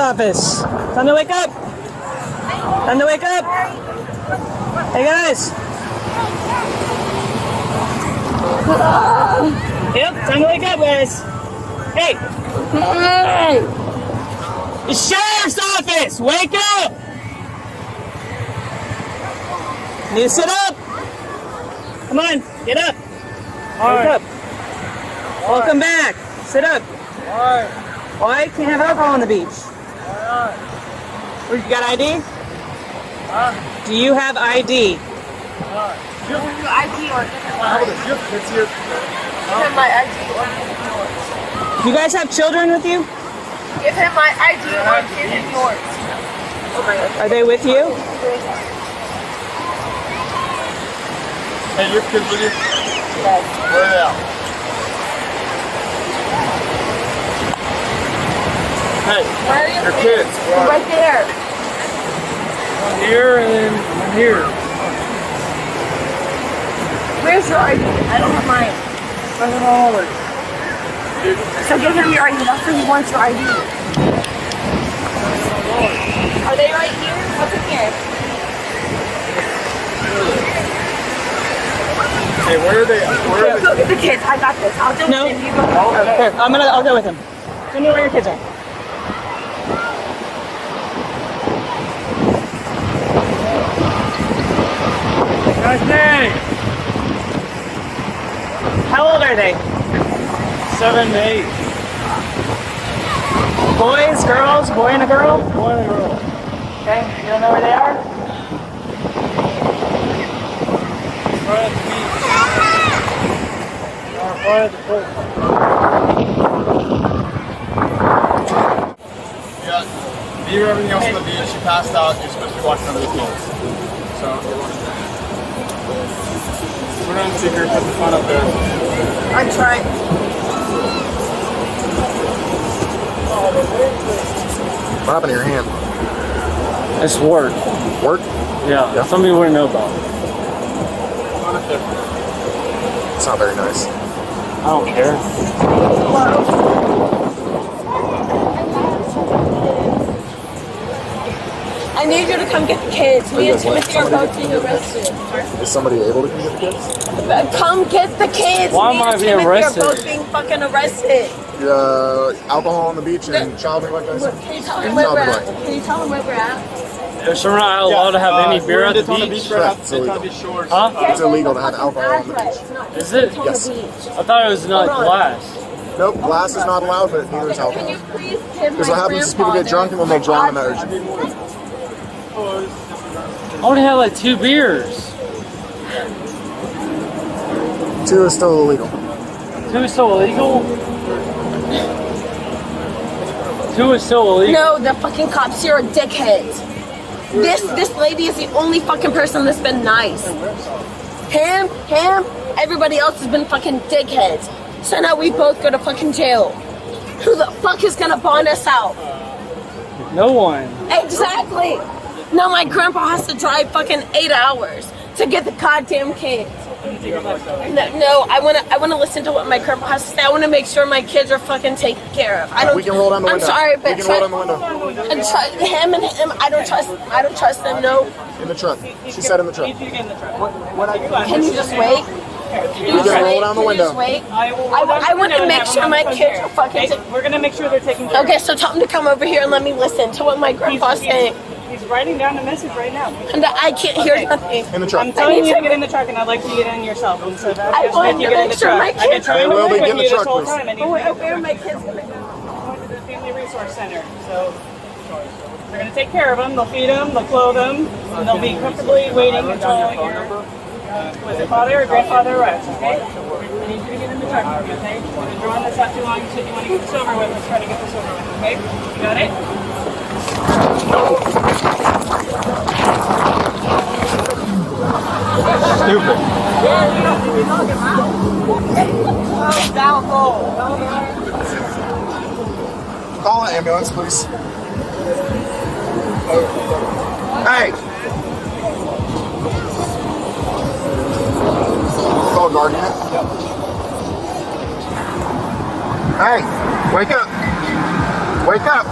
office. Time to wake up. Time to wake up. Hey guys. Yep, time to wake up, guys. Hey. Hey. The sheriff's office. Wake up. Need to sit up. Come on, get up. Wake up. Welcome back. Sit up. Why can't have alcohol on the beach? You got ID? Do you have ID? ID or give him my ID or yours. Do you guys have children with you? Give him my ID or give him yours. Are they with you? Hey, your kids with you? Yes. Where are they at? Hey, Where are your kids. Right there. I'm here and then I'm here. Where's your ID? I don't have mine. I don't know. So give him your ID. That's what he wants, your ID. Are they right here? What's in here? Hey, where are they? Where are Go get the kids. I got this. I'll do No. it. You go. Here, I'll go with him. Tell me where your kids are. Guys, name? How old are they? 7 to 8. Boys, girls, boy and a girl? Boy and a girl. Okay, you don't know where they are? Right at the beach. Right at the pool. Yeah, leave everything else on the beach. You passed out. You're supposed to be watching over the kids. So, we're not in secret. Put the phone up there. I'm trying. What happened to your hand? It's work. Work? Yeah. Some people wouldn't know about it. It's not very nice. I don't care. I need you to come get the kids. Me and Timothy are both being arrested. Is somebody able to come get the kids? Come get the kids. Why Me am I and being Timothy arrested? are both being fucking arrested. Alcohol on the beach and child neglect. Can you tell him where we're at? Can you tell him where we're at? So we're not allowed to have any beer at the on the beach? beach right now. It's illegal. Huh? It's illegal to have alcohol on the beach. Is it? Yes. I thought it was not glass. Nope, glass is not allowed, but neither is Can alcohol. you please give Because my what happens is people get drunk and then they drown in the ocean. I only had like 2 beers. 2 is still illegal. 2 is still illegal? 2 is still illegal? No, the fucking cops here are dickheads. This lady is the only fucking person that's been nice. Him, everybody else has been fucking dickheads. So now we both go to fucking jail. Who the fuck is gonna bond us out? No one. Exactly. Now my grandpa has to drive fucking 8 hours to get the goddamn kids. No, I wanna listen to what my grandpa has to say. I wanna make sure my kids are fucking taken care of. We can roll down the window. I'm sorry, but we can roll down the window. and him, I don't trust them. No. In the truck. She said in the truck. Can you just wait? Can you We can roll down the window. wait? I want to make sure my kids are fucking. We're gonna make sure they're taken care of. Okay, so tell him to come over here and let me listen to what my grandpa's saying. He's writing down the message right now. And I can't hear nothing. In the truck. I'm telling you to get in the truck, and I'd like you to get in yourself. And so that I is want if you to get in make the sure truck. my I've been kids trying to will work be with in the you this truck, whole please. time. I need to Where go are my kids gonna go? to the Family Resource Center. So they're going to take care of them. They'll feed them, they'll clothe them, and they'll be comfortably waiting until your was it father or grandfather arrives. Okay? I need you to get in the truck, okay? You've been drawing this out too long. You said you want to get this over with. Let's try to get this over with. Okay? You got it? Stupid. Call an ambulance, please. Hey! Call a guardian. Hey! Wake up! Wake up!